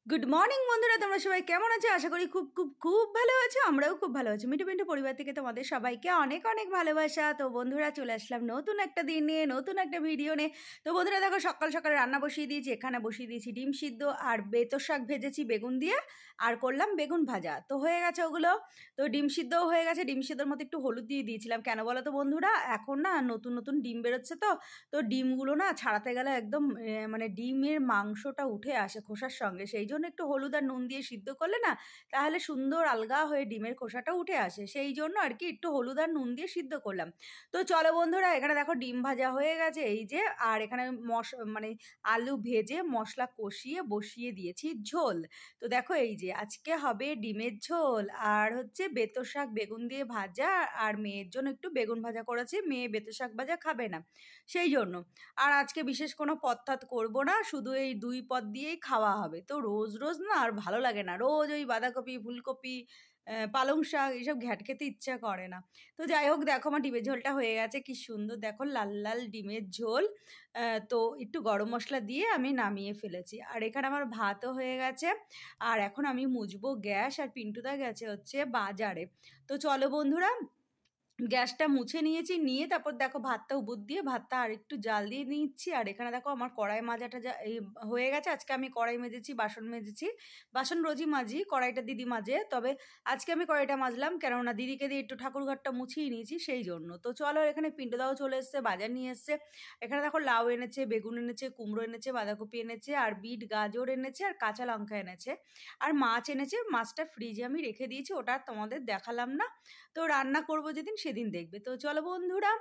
Good morning বন্ধুরা, তোমরা সবাই কেমন আছো? আশা করি খুব খুব খুব ভালো আছো। আমরাও খুব ভালো আছি। মিঠু পিন্টু পরিবার থেকে তোমাদের সবাইকে অনেক অনেক ভালোবাসা। তো বন্ধুরা, চলে আসলাম নতুন একটা দিন নিয়ে, নতুন একটা ভিডিও নিয়ে। তো বন্ধুরা দেখো, সকাল সকাল রান্না বসিয়ে দিয়েছি। এখানে বসিয়ে দিয়েছি ডিম সিদ্ধ, আর বেতো শাক ভেজেছি বেগুন দিয়ে, আর করলাম বেগুন ভাজা। তো হয়ে গেছে ওগুলো। তো ডিম সিদ্ধও হয়ে গেছে। ডিম সিদ্ধর মধ্যে একটু হলুদ দিয়ে দিয়েছিলাম। কেন বলো তো বন্ধুরা, এখন না নতুন নতুন ডিম বেরোচ্ছে, তো ডিমগুলো না ছাড়াতে গেলে একদম মানে ডিমের মাংসটা উঠে আসে খোসার সঙ্গে। সেই জন্য একটু হলুদ আর নুন দিয়ে সিদ্ধ করলে না, তাহলে সুন্দর আলগা হয়ে ডিমের খোসাটা উঠে আসে। সেই জন্য আর কি একটু হলুদ আর নুন দিয়ে সিদ্ধ করলাম। তো চলো বন্ধুরা, এখানে দেখো ডিম ভাজা হয়ে গেছে এই যে। আর এখানে মানে আলু ভেজে মশলা কষিয়ে বসিয়ে দিয়েছি ঝোল। তো দেখো এই যে আজকে হবে ডিমের ঝোল, আর হচ্ছে বেতো শাক বেগুন দিয়ে ভাজা। আর মেয়ের জন্য একটু বেগুন ভাজা করেছি, মেয়ে বেতো শাক ভাজা খাবে না, সেই জন্য। আর আজকে বিশেষ কোনো পদ ঠাদ করবো না, শুধু এই দুই পদ দিয়েই খাওয়া হবে। তো রোজ রোজ না আর ভালো লাগে না, রোজ ওই বাঁধাকপি ফুলকপি পালং শাক এইসব ঘ্যাট খেতে ইচ্ছা করে না। তো যাই হোক, দেখো আমার ডিমের ঝোলটা হয়ে গেছে, কি সুন্দর দেখো লাল লাল ডিমের ঝোল। তো একটু গরম মশলা দিয়ে আমি নামিয়ে ফেলেছি। আর এখানে আমার ভাতও হয়ে গেছে। আর এখন আমি মুছবো গ্যাস, আর পিন্টুদা গেছে হচ্ছে বাজারে। তো চলো বন্ধুরা, গ্যাসটা মুছে নিয়েছি, নিয়ে তারপর দেখো ভাতটা উবুর দিয়ে ভাতটা আর একটু জাল দিয়ে নিচ্ছি। আর এখানে দেখো আমার কড়াই মাজাটা হয়ে গেছে। আজকে আমি কড়াই মেজেছি, বাসন মেজেছি। বাসন রোজই মাজি, কড়াইটা দিদি মাজে, তবে আজকে আমি কড়াইটা মাজলাম, কেননা দিদিকে দিয়ে একটু ঠাকুরঘরটা মুছিয়ে নিয়েছি, সেই জন্য। তো চলো, এখানে পিন্টুদাও চলে এসছে, বাজার নিয়ে এসছে। এখানে দেখো লাউ এনেছে, বেগুন এনেছে, কুমড়ো এনেছে, বাঁধাকপি এনেছে, আর বিট গাজর এনেছে, আর কাঁচা লঙ্কা এনেছে, আর মাছ এনেছে। মাছটা ফ্রিজে আমি রেখে দিয়েছি, ওটা তোমাদের দেখালাম না। তো রান্না করবো যেদিন সেদিন দেখবে। তো চলো বন্ধুরা,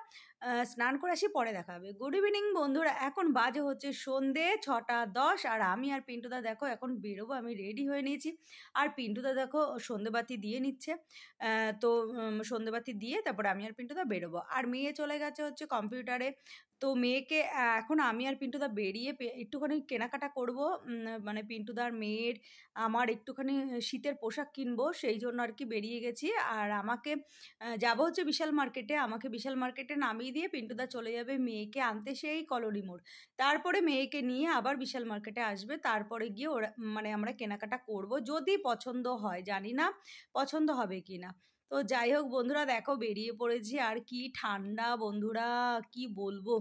স্নান করে আসি, পরে দেখা হবে। গুড ইভিনিং বন্ধুরা, এখন বাজে হচ্ছে সন্ধে 6:10। আর আমি আর পিন্টুদা দেখো এখন বেরোবো, আমি রেডি হয়ে নিয়েছি। আর পিন্টুদা দেখো সন্ধেবাতি দিয়ে নিচ্ছে। তো সন্ধেবাতি দিয়ে তারপর আমি আর পিন্টুদা বেরোবো। আর মেয়ে চলে গেছে হচ্ছে কম্পিউটারে। তো মেয়েকে এখন আমি আর পিন্টুদা বেরিয়ে একটুখানি কেনাকাটা করবো, মানে পিন্টুদার মেয়ের আমার একটুখানি শীতের পোশাক কিনবো, সেই জন্য আর কি বেরিয়ে গেছি। আর আমাকে যাবো হচ্ছে বিশাল মার্কেটে। আমাকে বিশাল মার্কেটে নামিয়ে দিয়ে পিন্টুদা চলে যাবে মেয়েকে আনতে সেই কলোনি মোড়। তারপরে মেয়েকে নিয়ে আবার বিশাল মার্কেটে আসবে, তারপরে গিয়ে ওরা মানে আমরা কেনাকাটা করব, যদি পছন্দ হয়। জানি না পছন্দ হবে কি না। তো যাই হোক বন্ধুরা, দেখো বেরিয়ে পড়েছি। আর কি ঠান্ডা বন্ধুরা, কি বলবো।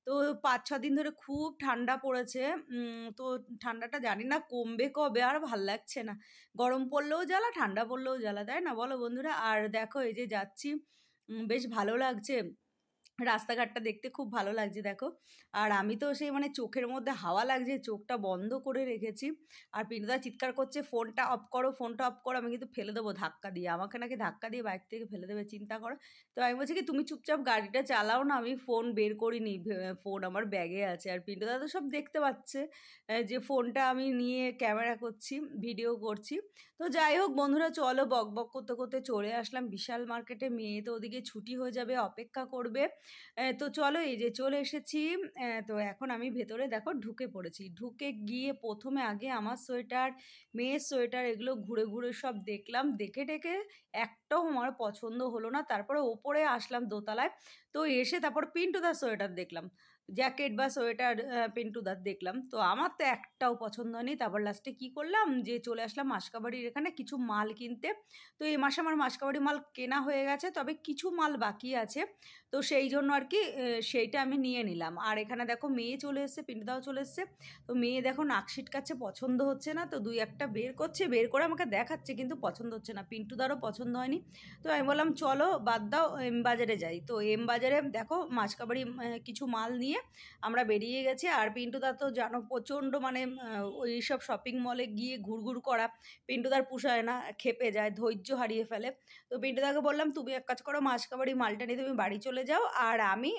তো 5-6 দিন ধরে খুব ঠান্ডা পড়েছে। তো ঠান্ডাটা জানি না কমবে কবে, আর ভাল লাগছে না। গরম পড়লেও জ্বালা, ঠান্ডা পড়লেও জ্বালা, তাই না বলো বন্ধুরা? আর দেখো এই যে যাচ্ছি, বেশ ভালো লাগছে, রাস্তাঘাটটা দেখতে খুব ভালো লাগছে দেখো। আর আমি তো সেই মানে চোখের মধ্যে হাওয়া লাগছে, চোখটা বন্ধ করে রেখেছি। আর পিন্টুদা চিৎকার করছে, ফোনটা অফ করো, ফোনটা অফ করো। আমি কিন্তু ফেলে দেবো ধাক্কা দিয়ে, আমাকে নাকি ধাক্কা দিয়ে বাইক থেকে ফেলে দেবে, চিন্তা করো। তো আমি বলছি কি, তুমি চুপচাপ গাড়িটা চালাও না, আমি ফোন বের করিনি, ফোন আমার ব্যাগে আছে। আর পিন্টুদা তো সব দেখতে পাচ্ছে যে ফোনটা আমি নিয়ে ক্যামেরা করছি, ভিডিও করছি। তো যাই হোক বন্ধুরা, চলো, বক বক করতে করতে চলে আসলাম বিশাল মার্কেটে। মেয়ে তো ওদিকে ছুটি হয়ে যাবে, অপেক্ষা করবে। তো চলো, এই যে চলে এসেছি। তো এখন আমি ভেতরে দেখো ঢুকে পড়েছি। ঢুকে গিয়ে প্রথমে আগে আমার সোয়েটার, মেয়ের সোয়েটার, এগুলো ঘুরে ঘুরে সব দেখলাম, দেখে টেকে একটাও আমার পছন্দ হলো না। তারপরে ওপরে আসলাম দোতলায়। তো এসে তারপর পিন্টুদার সোয়েটার দেখলাম, জ্যাকেট বা সোয়েটার পিন্টুদার দেখলাম। তো আমার তো একটাও পছন্দ হয়নি। তারপর লাস্টে কি করলাম, যে চলে আসলাম মাসকাবাড়ির এখানে কিছু মাল কিনতে। তো এই মাসে আমার মাসকাবাড়ি মাল কেনা হয়ে গেছে, তবে কিছু মাল বাকি আছে। তো সেই জন্য আর কি সেইটা আমি নিয়ে নিলাম। আর এখানে দেখো মেয়ে চলে এসছে, পিন্টুদাও চলে এসছে। তো মেয়ে দেখো নাক সিটকাচ্ছে, পছন্দ হচ্ছে না। তো দুই একটা বের করছে, বের করে আমাকে দেখাচ্ছে, কিন্তু পছন্দ হচ্ছে না। পিন্টুদারও পছন্দ হয়নি। তো আমি বললাম চলো বাদ দাও, এম বাজারে যাই। তো এম বাজারে দেখো মাসকাবাড়ি কিছু মাল নিয়ে আমরা বেরিয়ে গেছি। আর পিন্টুদা তো জানো প্রচণ্ড মানে ওই সব শপিং মলে গিয়ে ঘুরঘুর করা পিন্টুদার পোষায় না, খেপে যায়, ধৈর্য হারিয়ে ফেলে। তো পিন্টুদাকে বললাম, তুমি এক কাজ করো, মাসকাবাড়ি মালটা নিয়ে তুমি বাড়ি চলে যাও, আর আমি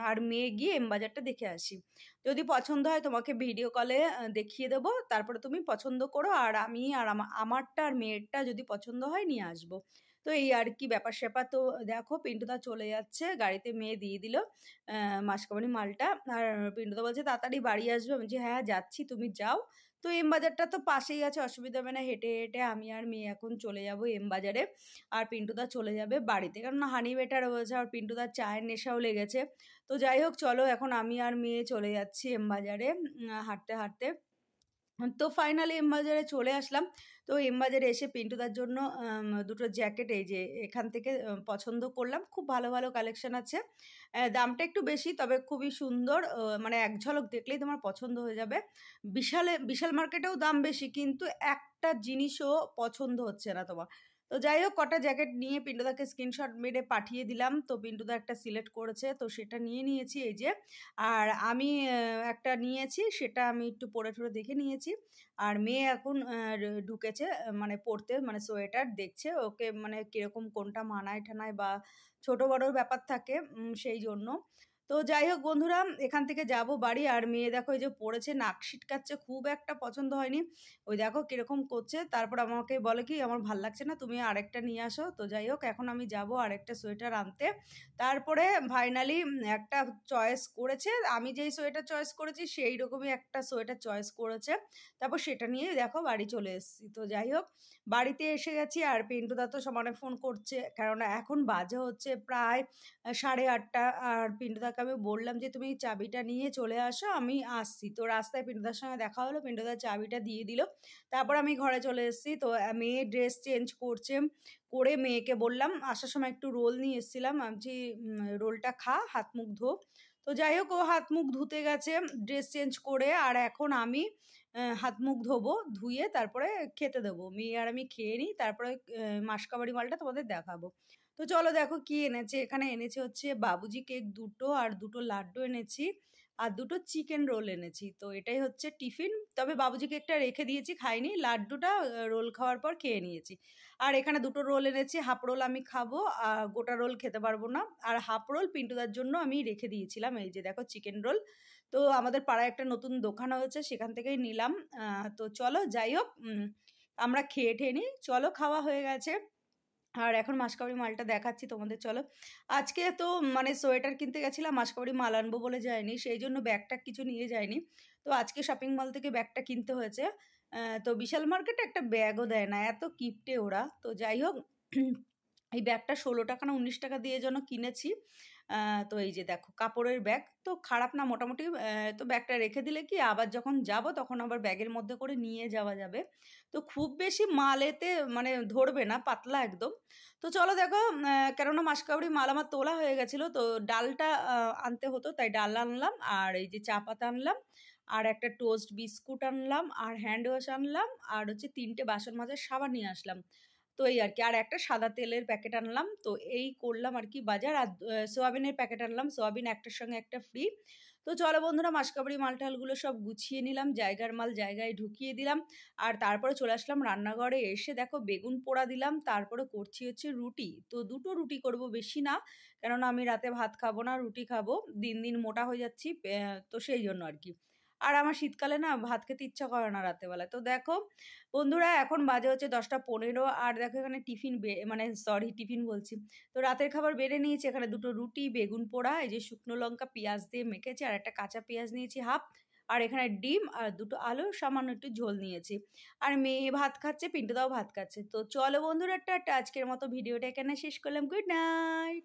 আর মেয়ে গিয়ে এম বাজারটা দেখে আসি। যদি পছন্দ হয় তোমাকে ভিডিও কলে দেখিয়ে দেবো, তারপরে তুমি পছন্দ করো। আর আমি আর আমারটা আর মেয়েরটা যদি পছন্দ হয় নিয়ে আসবো। তো এই আর কি ব্যাপার স্যাপার। তো দেখো পিন্টুদা চলে যাচ্ছে, গাড়িতে মেয়ে দিয়ে দিল মাসকাবাড়ি মালটা। আর পিন্টুদা বলছে তাড়াতাড়ি বাড়ি আসবে। আমি বলছি হ্যাঁ যাচ্ছি, তুমি যাও। তো এম বাজারটা তো পাশেই আছে, অসুবিধা হবে না, হেঁটে হেঁটে আমি আর মেয়ে এখন চলে যাব এম বাজারে। আর পিন্টুদা চলে যাবে বাড়িতে, কারণ হানি বেটার রয়েছে, আর পিন্টুদার চায়ের নেশাও লেগেছে। তো যাই হোক চলো, এখন আমি আর মেয়ে চলে যাচ্ছি এম বাজারে হাঁটতে হাঁটতে। তো ফাইনালি এমবাজারে চলে আসলাম। তো এমবাজারে এসে পিন্টুদার জন্য দুটো জ্যাকেট এই যে এখান থেকে পছন্দ করলাম। খুব ভালো, ভালো কালেকশন আছে। দামটা একটু বেশি তবে খুবই সুন্দর। মানে এক ঝলক দেখলেই তোমার পছন্দ হয়ে যাবে। বিশাল মার্কেটেও দাম বেশি কিন্তু একটা জিনিসও পছন্দ হচ্ছে না তোমার। তো যাই হোক কটা জ্যাকেট নিয়ে পিন্টুদাকে স্ক্রিনশট মেরে পাঠিয়ে দিলাম। তো পিন্টুদা একটা সিলেক্ট করেছে। তো সেটা নিয়ে নিয়েছি এই যে। আর আমি একটা নিয়েছি সেটা আমি একটু পরে টরে দেখে নিয়েছি। আর মেয়ে এখন ঢুকেছে মানে পড়তে মানে সোয়েটার দেখছে ওকে মানে কিরকম কোনটা মানায় ঠানায় বা ছোট বড়োর ব্যাপার থাকে সেই জন্য। তো যাই হোক বন্ধুরা এখান থেকে যাব বাড়ি আর মেয়ে দেখো এই যে পড়েছে নাক সিটকাচ্ছে খুব একটা পছন্দ হয়নি। ওই দেখো কিরকম করছে তারপর আমাকে বলে কি আমার ভাল লাগছে না তুমি আরেকটা নিয়ে আসো। তো যাই হোক এখন আমি যাব আরেকটা সোয়েটার আনতে। তারপরে ফাইনালি একটা চয়েস করেছে। আমি যেই সোয়েটার চয়েস করেছি সেই রকমই একটা সোয়েটার চয়েস করেছে। তারপর সেটা নিয়ে দেখো বাড়ি চলে এসেছি। তো যাই হোক বাড়িতে এসে গেছি আর পিন্টুদা তো সমানে ফোন করছে কারণ এখন বাজে হচ্ছে প্রায় 8:30। আর পিন্টুদাকে আমি বললাম যে তুমি চাবিটা নিয়ে চলে আসো আমি আসছি। তো রাস্তায় পিন্টুদার সঙ্গে দেখা হলো, পিন্টুদা চাবিটা দিয়ে দিল। তারপর আমি ঘরে চলে এসেছি। তো মেয়ে ড্রেস চেঞ্জ করছে, করে মেয়েকে বললাম আসার সময় একটু রোল নিয়ে এসেছিলাম আমি বলছি রোলটা খা হাত মুখ ধো। তো যাই হোক ও হাত মুখ ধুতে গেছে ড্রেস চেঞ্জ করে আর এখন আমি হাত মুখ ধোবো, ধুয়ে তারপরে খেতে দেবো। মেয়ে আর আমি খেয়ে নিই তারপরে মাসকাবাড়ি মালটা তোমাদের দেখাবো। তো চলো দেখো কি এনেছে। এখানে এনেছে হচ্ছে বাবুজি কেক ২ টো আর ২ টো লাড্ডু এনেছি আর ২ টো চিকেন রোল এনেছি। তো এটাই হচ্ছে টিফিন। তবে বাবুজি কেকটা রেখে দিয়েছি খাইনি, লাড্ডুটা রোল খাওয়ার পর খেয়ে নিয়েছি। আর এখানে ২ টো রোল এনেছি, হাফ রোল আমি খাবো, গোটা রোল খেতে পারবো না। আর হাফ রোল পিন্টুদার জন্য আমি রেখে দিয়েছিলাম। এই যে দেখো চিকেন রোল। তো আমাদের পাড়ায় একটা নতুন দোকান হয়েছে সেখান থেকেই নিলাম। তো চলো যাই হোক আমরা খেয়ে টেয়ে নিই। চলো খাওয়া হয়ে গেছে। আর এখন মাসকাবাড়ি মালটা দেখাচ্ছি তোমাদের চলো। আজকে তো মানে সোয়েটার কিনতে গেছিলাম, মাসকাবাড়ি মাল আনবো বলে যাইনি, সেই জন্য ব্যাগটা কিছু নিয়ে যাইনি। তো আজকে শপিং মল থেকে ব্যাগটা কিনতে হয়েছে। তো বিশাল মার্কেটে একটা ব্যাগও দেয় না, এত কিপটে ওরা। তো যাই হোক এই ব্যাগটা ১৬ টাকা না ১৯ টাকা দিয়ে যেন কিনেছি। তো এই যে দেখো কাপড়ের ব্যাগ, তো খারাপ না মোটামুটি। তো ব্যাগটা রেখে দিলে কি আবার যখন যাব তখন আবার ব্যাগের মধ্যে করে নিয়ে যাওয়া যাবে। তো খুব বেশি মাল এতে মানে ধরবে না, পাতলা একদম। তো চলো দেখো কেননা মাসকাবাড়ি মাল আমার তোলা হয়ে গেছিলো তো ডালটা আনতে হতো তাই ডাল আনলাম আর এই যে চা পাতা আনলাম আর একটা টোস্ট বিস্কুট আনলাম আর হ্যান্ড ওয়াশ আনলাম আর হচ্ছে ৩টে বাসন মাজার সাবান নিয়ে আসলাম। তো এই আর কি আর একটা সাদা তেলের প্যাকেট আনলাম। তো এই করলাম আর কি বাজার। আর সোয়াবিনের প্যাকেট আনলাম, সোয়াবিন একটার সঙ্গে একটা ফ্রি। তো চলো বন্ধুরা মাসকাবাড়ি মালটালগুলো সব গুছিয়ে নিলাম, জায়গার মাল জায়গায় ঢুকিয়ে দিলাম। আর তারপরে চলে আসলাম রান্নাঘরে, এসে দেখো বেগুন পোড়া দিলাম, তারপরে করছি হচ্ছে রুটি। তো ২ টো রুটি করব, বেশি না, কেননা আমি রাতে ভাত খাবো না, রুটি খাবো। দিন দিন মোটা হয়ে যাচ্ছি তো সেই জন্য আর কি। আর আমার শীতকালে না ভাত খেতে ইচ্ছা করে না রাতেরবেলায়। তো দেখো বন্ধুরা এখন বাজে হচ্ছে 10টা 15 আর দেখো এখানে টিফিন মানে সরি টিফিন বলছি। তো রাতের খাবার বেড়ে নিয়েছি, এখানে ২ টো রুটি, বেগুন পোড়া, এই যে শুকনো লঙ্কা পেঁয়াজ দিয়ে মেখেছি আর একটা কাঁচা পেঁয়াজ নিয়েছি হাফ। আর এখানে ডিম আর ২ টো আলু, সামান্য একটু ঝোল নিয়েছি। আর মেয়ে ভাত খাচ্ছে, পিন্টুদাও ভাত খাচ্ছে। তো চলো বন্ধুরা টাটা, আজকের মতো ভিডিওটা এখানে শেষ করলাম। Good night.